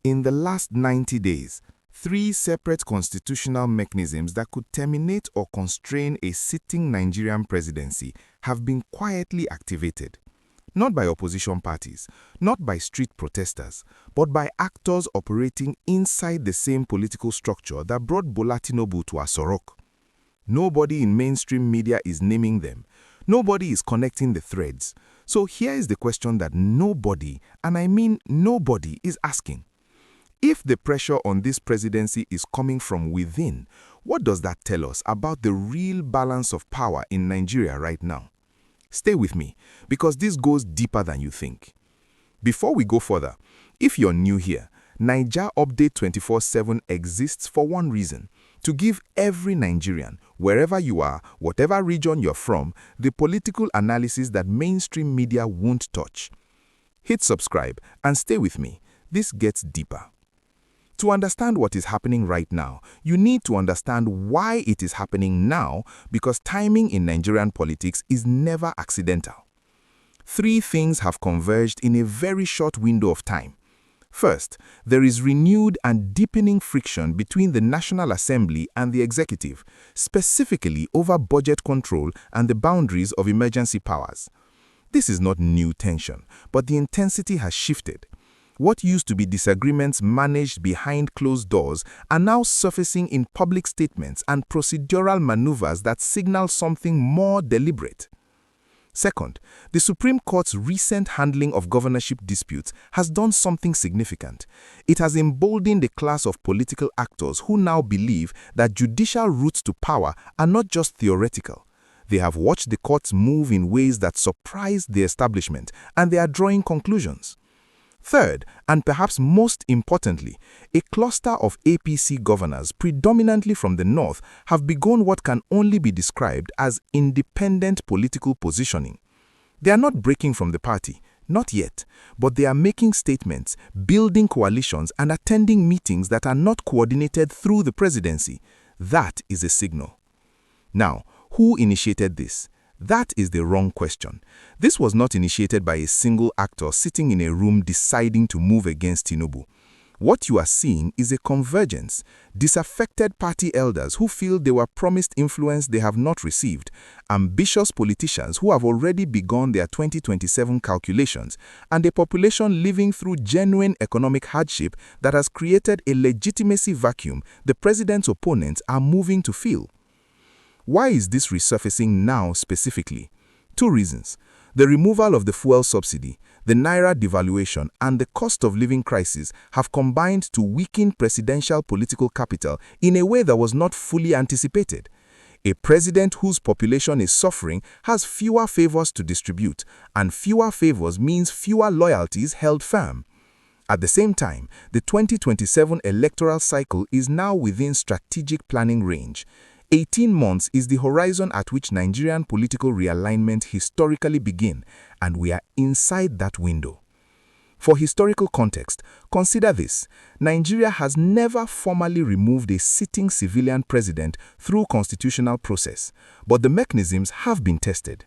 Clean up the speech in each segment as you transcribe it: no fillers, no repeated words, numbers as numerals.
In the last 90 days, 3 separate constitutional mechanisms that could terminate or constrain a sitting Nigerian presidency have been quietly activated. Not by opposition parties, not by street protesters, but by actors operating inside the same political structure that brought Bola Tinubu to Aso Rock. Nobody in mainstream media is naming them. Nobody is connecting the threads. So here is the question that nobody, and I mean nobody, is asking. If the pressure on this presidency is coming from within, what does that tell us about the real balance of power in Nigeria right now? Stay with me, because this goes deeper than you think. Before we go further, if you're new here, Naija Update 24/7 exists for one reason: to give every Nigerian, wherever you are, whatever region you're from, the political analysis that mainstream media won't touch. Hit subscribe and stay with me. This gets deeper. To understand what is happening right now, you need to understand why it is happening now, because timing in Nigerian politics is never accidental. 3 things have converged in a very short window of time. First, there is renewed and deepening friction between the National Assembly and the executive, specifically over budget control and the boundaries of emergency powers. This is not new tension, but the intensity has shifted. What used to be disagreements managed behind closed doors are now surfacing in public statements and procedural maneuvers that signal something more deliberate. Second, the Supreme Court's recent handling of governorship disputes has done something significant. It has emboldened a class of political actors who now believe that judicial routes to power are not just theoretical. They have watched the courts move in ways that surprised the establishment, and they are drawing conclusions. Third, and perhaps most importantly, a cluster of APC governors, predominantly from the north, have begun what can only be described as independent political positioning. They are not breaking from the party, not yet, but they are making statements, building coalitions, and attending meetings that are not coordinated through the presidency. That is a signal. Now, who initiated this? That is the wrong question. This was not initiated by a single actor sitting in a room deciding to move against Tinubu. What you are seeing is a convergence. Disaffected party elders who feel they were promised influence they have not received, ambitious politicians who have already begun their 2027 calculations, and a population living through genuine economic hardship that has created a legitimacy vacuum the president's opponents are moving to fill. Why is this resurfacing now specifically? 2 reasons. The removal of the fuel subsidy, the naira devaluation, and the cost of living crisis have combined to weaken presidential political capital in a way that was not fully anticipated. A president whose population is suffering has fewer favors to distribute, and fewer favors means fewer loyalties held firm. At the same time, the 2027 electoral cycle is now within strategic planning range. 18 months is the horizon at which Nigerian political realignment historically begins, and we are inside that window. For historical context, consider this: Nigeria has never formally removed a sitting civilian president through constitutional process, but the mechanisms have been tested.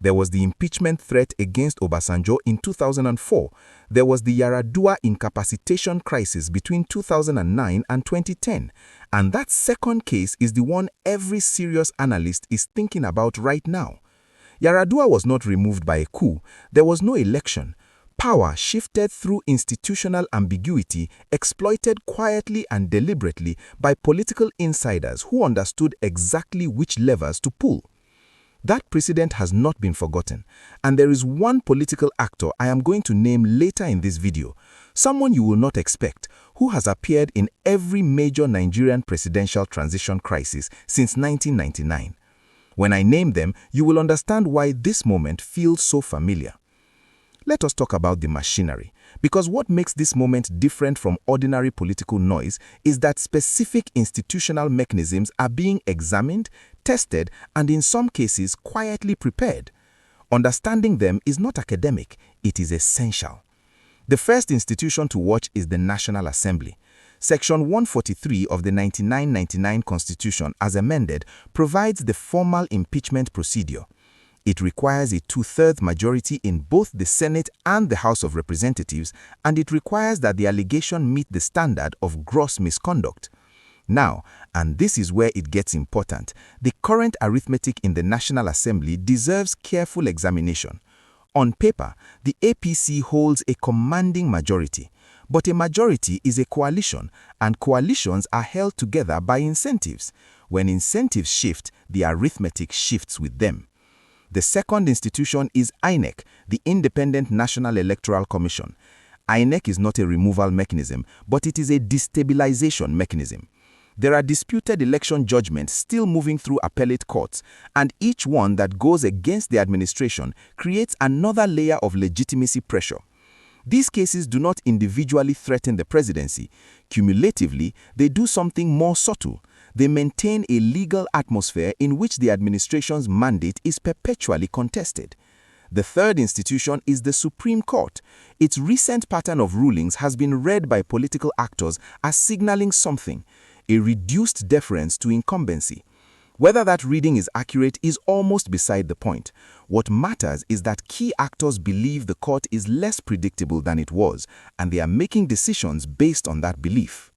There was the impeachment threat against Obasanjo in 2004. There was the Yaradua incapacitation crisis between 2009 and 2010. And that second case is the one every serious analyst is thinking about right now. Yaradua was not removed by a coup. There was no election. Power shifted through institutional ambiguity, exploited quietly and deliberately by political insiders who understood exactly which levers to pull. That precedent has not been forgotten, and there is one political actor I am going to name later in this video, someone you will not expect, who has appeared in every major Nigerian presidential transition crisis since 1999. When I name them, you will understand why this moment feels so familiar. Let us talk about the machinery, because what makes this moment different from ordinary political noise is that specific institutional mechanisms are being examined, tested, and in some cases quietly prepared. Understanding them is not academic, it is essential. The first institution to watch is the National Assembly. Section 143 of the 1999 Constitution, as amended, provides the formal impeachment procedure. It requires a two-thirds majority in both the Senate and the House of Representatives, and it requires that the allegation meet the standard of gross misconduct. Now, and this is where it gets important, the current arithmetic in the National Assembly deserves careful examination. On paper, the APC holds a commanding majority, but a majority is a coalition, and coalitions are held together by incentives. When incentives shift, the arithmetic shifts with them. The second institution is INEC, the Independent National Electoral Commission. INEC is not a removal mechanism, but it is a destabilization mechanism. There are disputed election judgments still moving through appellate courts, and each one that goes against the administration creates another layer of legitimacy pressure. These cases do not individually threaten the presidency. Cumulatively, they do something more subtle. They maintain a legal atmosphere in which the administration's mandate is perpetually contested. The third institution is the Supreme Court. Its recent pattern of rulings has been read by political actors as signaling something, a reduced deference to incumbency. Whether that reading is accurate is almost beside the point. What matters is that key actors believe the court is less predictable than it was, and they are making decisions based on that belief.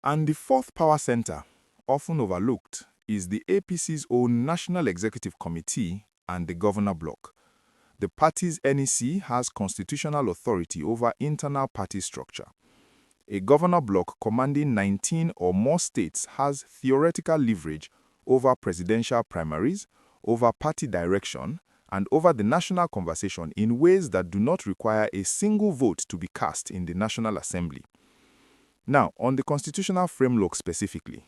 And the fourth power center, often overlooked, is the APC's own National Executive Committee and the Governor Bloc. The party's NEC has constitutional authority over internal party structure. A governor bloc commanding 19 or more states has theoretical leverage over presidential primaries, over party direction, and over the national conversation in ways that do not require a single vote to be cast in the National Assembly. Now, on the constitutional framework specifically,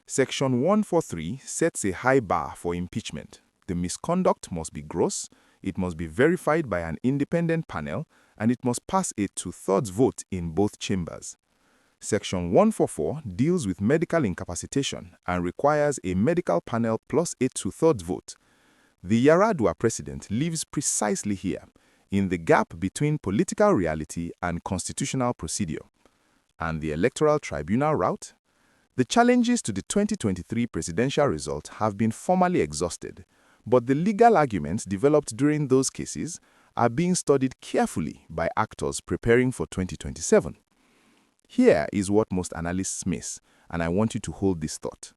Section 143 sets a high bar for impeachment. The misconduct must be gross, it must be verified by an independent panel, and it must pass a two-thirds vote in both chambers. Section 144 deals with medical incapacitation and requires a medical panel plus a two-thirds vote. The Yaradua precedent lives precisely here, in the gap between political reality and constitutional procedure. And the electoral tribunal route? The challenges to the 2023 presidential result have been formally exhausted, but the legal arguments developed during those cases are being studied carefully by actors preparing for 2027. Here is what most analysts miss, and I want you to hold this thought.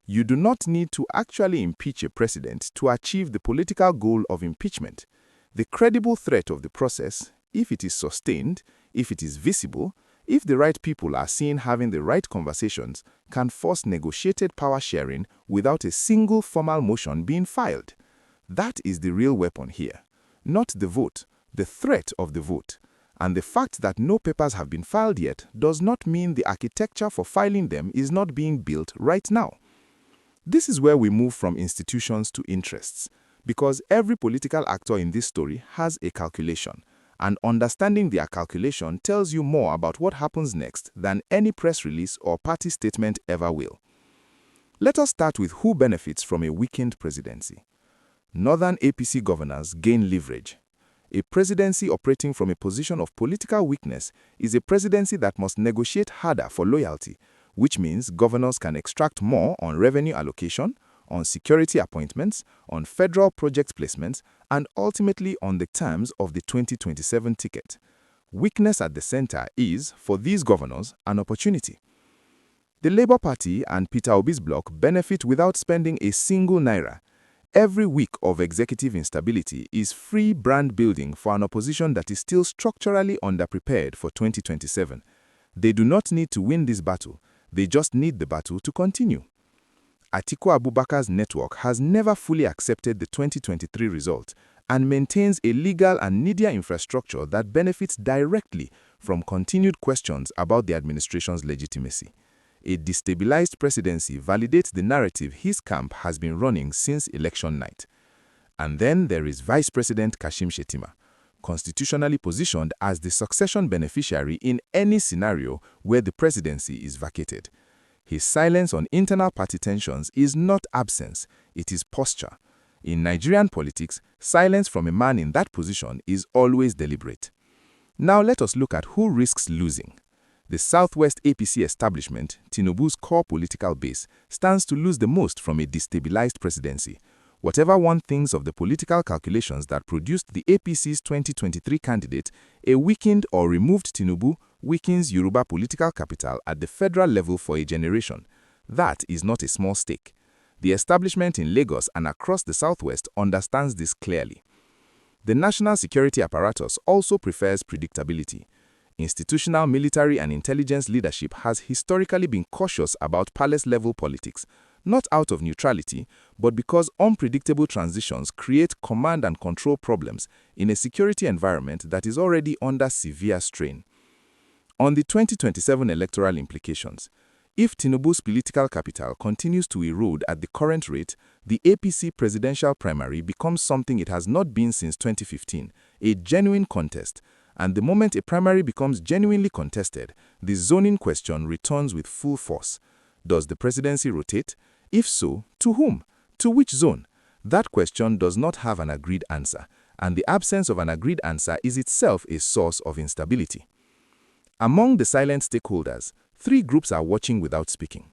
You do not need to actually impeach a president to achieve the political goal of impeachment. The credible threat of the process, if it is sustained, if it is visible, if the right people are seen having the right conversations, can force negotiated power sharing without a single formal motion being filed. That is the real weapon here. Not the vote, the threat of the vote. And the fact that no papers have been filed yet does not mean the architecture for filing them is not being built right now. This is where we move from institutions to interests, because every political actor in this story has a calculation, and understanding their calculation tells you more about what happens next than any press release or party statement ever will. Let us start with who benefits from a weakened presidency. Northern APC governors gain leverage. A presidency operating from a position of political weakness is a presidency that must negotiate harder for loyalty, which means governors can extract more on revenue allocation, on security appointments, on federal project placements, and ultimately on the terms of the 2027 ticket. Weakness at the center is, for these governors, an opportunity. The Labour Party and Peter Obi's bloc benefit without spending a single naira. Every week of executive instability is free brand building for an opposition that is still structurally underprepared for 2027. They do not need to win this battle, they just need the battle to continue. Atiku Abubakar's network has never fully accepted the 2023 result and maintains a legal and media infrastructure that benefits directly from continued questions about the administration's legitimacy. A destabilized presidency validates the narrative his camp has been running since election night. And then there is Vice President Kashim Shettima, constitutionally positioned as the succession beneficiary in any scenario where the presidency is vacated. His silence on internal party tensions is not absence, it is posture. In Nigerian politics, silence from a man in that position is always deliberate. Now let us look at who risks losing. The Southwest APC establishment, Tinubu's core political base, stands to lose the most from a destabilized presidency. Whatever one thinks of the political calculations that produced the APC's 2023 candidate, a weakened or removed Tinubu weakens Yoruba political capital at the federal level for a generation. That is not a small stake. The establishment in Lagos and across the southwest understands this clearly. The national security apparatus also prefers predictability. Institutional military and intelligence leadership has historically been cautious about palace-level politics, not out of neutrality, but because unpredictable transitions create command and control problems in a security environment that is already under severe strain. On the 2027 electoral implications, if Tinubu's political capital continues to erode at the current rate, the APC presidential primary becomes something it has not been since 2015, a genuine contest. And the moment a primary becomes genuinely contested, the zoning question returns with full force. Does the presidency rotate? If so, to whom? To which zone? That question does not have an agreed answer, and the absence of an agreed answer is itself a source of instability. Among the silent stakeholders, three groups are watching without speaking.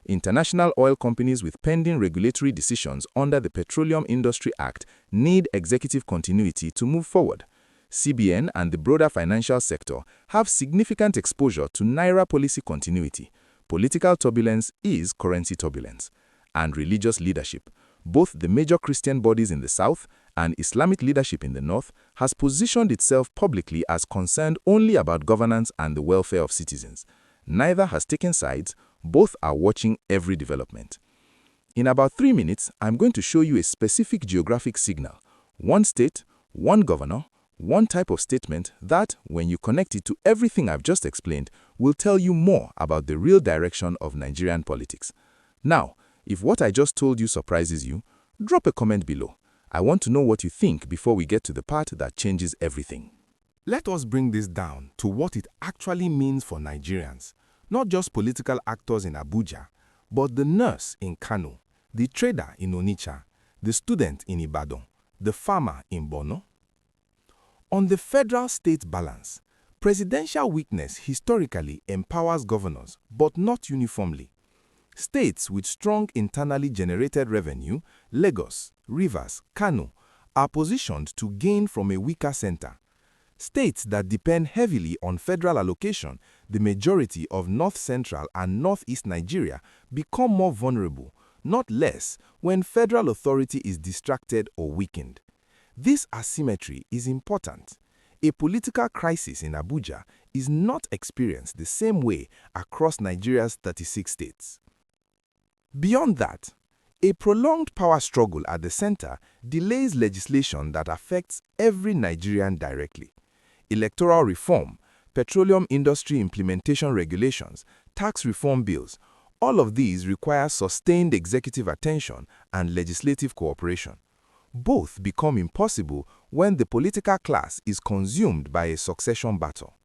International oil companies with pending regulatory decisions under the Petroleum Industry Act need executive continuity to move forward. CBN and the broader financial sector have significant exposure to Naira policy continuity. Political turbulence is currency turbulence. And religious leadership, both the major Christian bodies in the south and Islamic leadership in the north, has positioned itself publicly as concerned only about governance and the welfare of citizens. Neither has taken sides, both are watching every development. In about 3 minutes, I'm going to show you a specific geographic signal, one state, one governor, one type of statement that, when you connect it to everything I've just explained, will tell you more about the real direction of Nigerian politics. Now, if what I just told you surprises you, drop a comment below. I want to know what you think before we get to the part that changes everything. Let us bring this down to what it actually means for Nigerians, not just political actors in Abuja, but the nurse in Kano, the trader in Onitsha, the student in Ibadan, the farmer in Borno. On the federal-state balance, presidential weakness historically empowers governors, but not uniformly. States with strong internally generated revenue, Lagos, Rivers, Kano, are positioned to gain from a weaker center. States that depend heavily on federal allocation, the majority of north-central and northeast Nigeria, become more vulnerable, not less, when federal authority is distracted or weakened. This asymmetry is important. A political crisis in Abuja is not experienced the same way across Nigeria's 36 states. Beyond that, a prolonged power struggle at the center delays legislation that affects every Nigerian directly. Electoral reform, petroleum industry implementation regulations, tax reform bills, all of these require sustained executive attention and legislative cooperation. Both become impossible when the political class is consumed by a succession battle.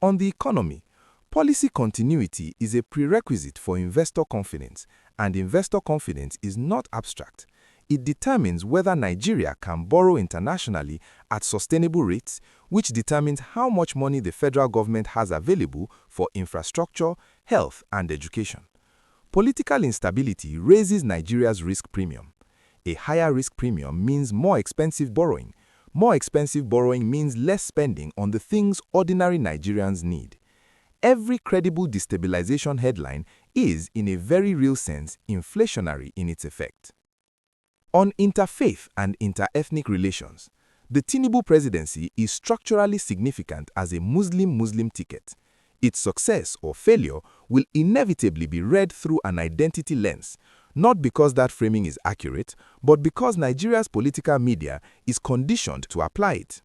On the economy, policy continuity is a prerequisite for investor confidence, and investor confidence is not abstract. It determines whether Nigeria can borrow internationally at sustainable rates, which determines how much money the federal government has available for infrastructure, health, and education. Political instability raises Nigeria's risk premium. A higher risk premium means more expensive borrowing. More expensive borrowing means less spending on the things ordinary Nigerians need. Every credible destabilization headline is, in a very real sense, inflationary in its effect. On interfaith and interethnic relations, the Tinubu presidency is structurally significant as a Muslim-Muslim ticket. Its success or failure will inevitably be read through an identity lens, not because that framing is accurate, but because Nigeria's political media is conditioned to apply it.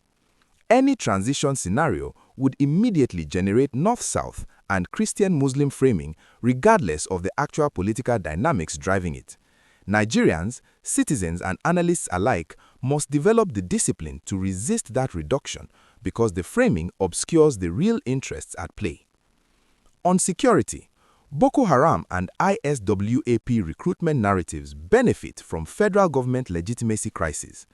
Any transition scenario would immediately generate North-South and Christian-Muslim framing regardless of the actual political dynamics driving it. Nigerians, citizens and analysts alike must develop the discipline to resist that reduction because the framing obscures the real interests at play. On security, Boko Haram and ISWAP recruitment narratives benefit from federal government legitimacy crisis.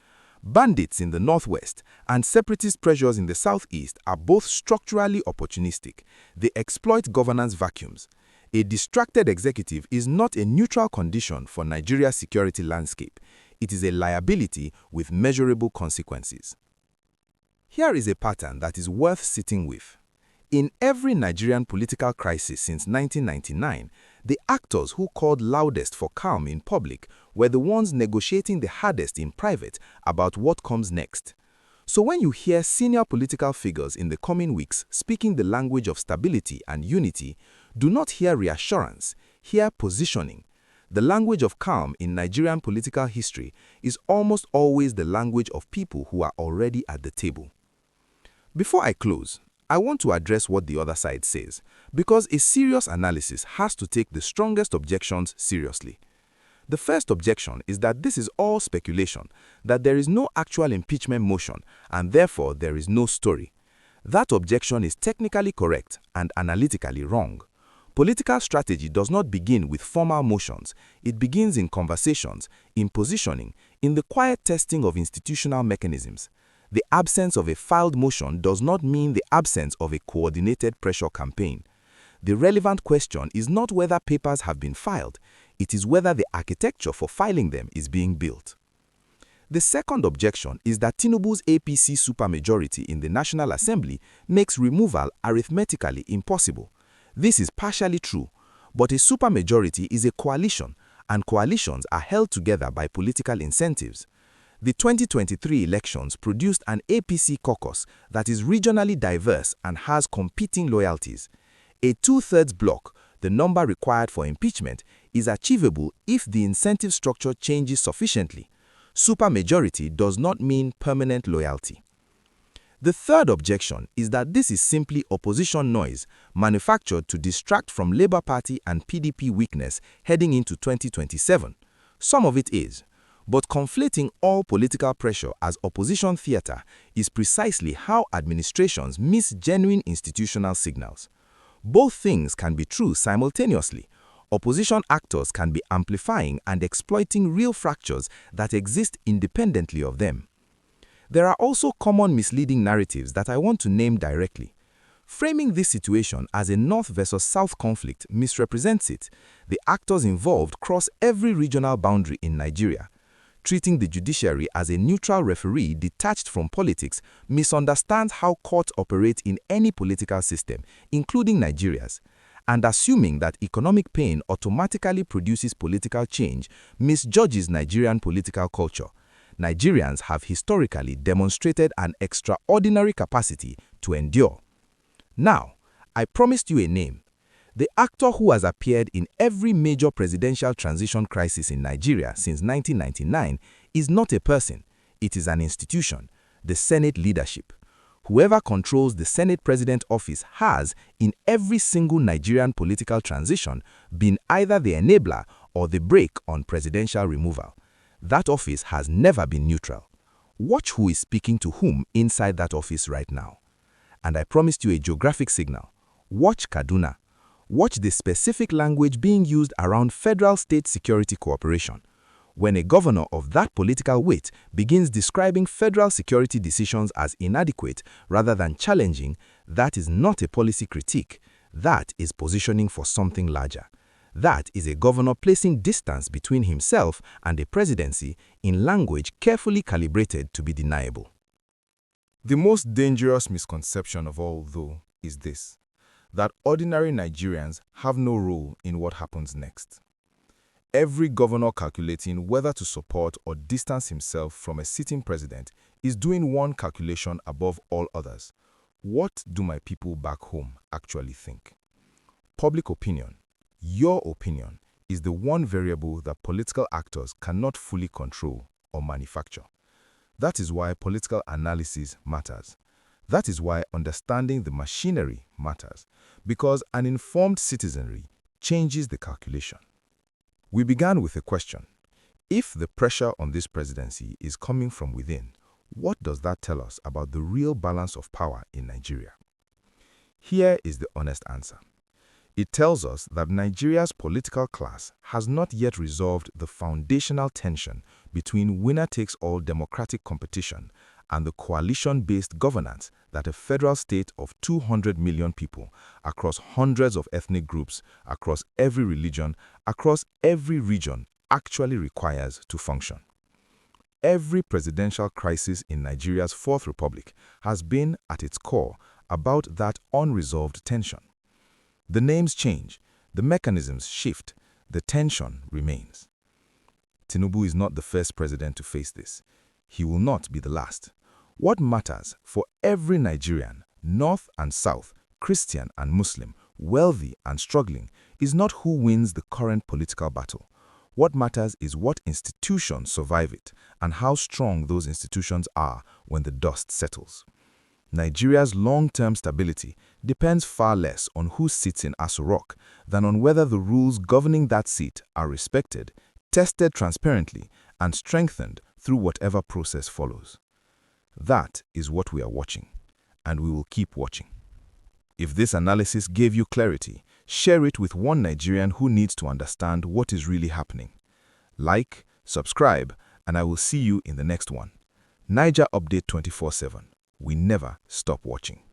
Bandits in the northwest and separatist pressures in the southeast are both structurally opportunistic. They exploit governance vacuums. A distracted executive is not a neutral condition for Nigeria's security landscape. It is a liability with measurable consequences. Here is a pattern that is worth sitting with. In every Nigerian political crisis since 1999, the actors who called loudest for calm in public were the ones negotiating the hardest in private about what comes next. So when you hear senior political figures in the coming weeks speaking the language of stability and unity, do not hear reassurance, hear positioning. The language of calm in Nigerian political history is almost always the language of people who are already at the table. Before I close, I want to address what the other side says, because a serious analysis has to take the strongest objections seriously. The first objection is that this is all speculation, that there is no actual impeachment motion, and therefore there is no story. That objection is technically correct and analytically wrong. Political strategy does not begin with formal motions. It begins in conversations, in positioning, in the quiet testing of institutional mechanisms. The absence of a filed motion does not mean the absence of a coordinated pressure campaign. The relevant question is not whether papers have been filed, it is whether the architecture for filing them is being built. The second objection is that Tinubu's APC supermajority in the National Assembly makes removal arithmetically impossible. This is partially true, but a supermajority is a coalition, and coalitions are held together by political incentives. The 2023 elections produced an APC caucus that is regionally diverse and has competing loyalties. A two-thirds block, the number required for impeachment, is achievable if the incentive structure changes sufficiently. Supermajority does not mean permanent loyalty. The third objection is that this is simply opposition noise manufactured to distract from Labour Party and PDP weakness heading into 2027. Some of it is. But conflating all political pressure as opposition theater is precisely how administrations miss genuine institutional signals. Both things can be true simultaneously. Opposition actors can be amplifying and exploiting real fractures that exist independently of them. There are also common misleading narratives that I want to name directly. Framing this situation as a North versus South conflict misrepresents it. The actors involved cross every regional boundary in Nigeria. Treating the judiciary as a neutral referee detached from politics misunderstands how courts operate in any political system, including Nigeria's. And assuming that economic pain automatically produces political change misjudges Nigerian political culture. Nigerians have historically demonstrated an extraordinary capacity to endure. Now, I promised you a name. The actor who has appeared in every major presidential transition crisis in Nigeria since 1999 is not a person, it is an institution, the Senate leadership. Whoever controls the Senate President office has, in every single Nigerian political transition, been either the enabler or the brake on presidential removal. That office has never been neutral. Watch who is speaking to whom inside that office right now. And I promised you a geographic signal. Watch Kaduna. Watch the specific language being used around federal-state security cooperation. When a governor of that political weight begins describing federal security decisions as inadequate rather than challenging, that is not a policy critique. That is positioning for something larger. That is a governor placing distance between himself and a presidency in language carefully calibrated to be deniable. The most dangerous misconception of all, though, is this: that ordinary Nigerians have no role in what happens next. Every governor calculating whether to support or distance himself from a sitting president is doing one calculation above all others. What do my people back home actually think? Public opinion, your opinion, is the one variable that political actors cannot fully control or manufacture. That is why political analysis matters. That is why understanding the machinery matters, because an informed citizenry changes the calculation. We began with a question. If the pressure on this presidency is coming from within, what does that tell us about the real balance of power in Nigeria? Here is the honest answer. It tells us that Nigeria's political class has not yet resolved the foundational tension between winner-takes-all democratic competition and the coalition-based governance that a federal state of 200 million people across hundreds of ethnic groups, across every religion, across every region actually requires to function. every presidential crisis in Nigeria's Fourth Republic has been, at its core, about that unresolved tension. The names change, the mechanisms shift, the tension remains. Tinubu is not the first president to face this. He will not be the last. What matters for every Nigerian, North and South, Christian and Muslim, wealthy and struggling, is not who wins the current political battle. What matters is what institutions survive it and how strong those institutions are when the dust settles. Nigeria's long-term stability depends far less on who sits in Aso Rock than on whether the rules governing that seat are respected, tested transparently, and strengthened through whatever process follows. That is what we are watching, and we will keep watching. If this analysis gave you clarity, share it with one Nigerian who needs to understand what is really happening. Like, subscribe, and I will see you in the next one. Naija Update 24/7. We never stop watching.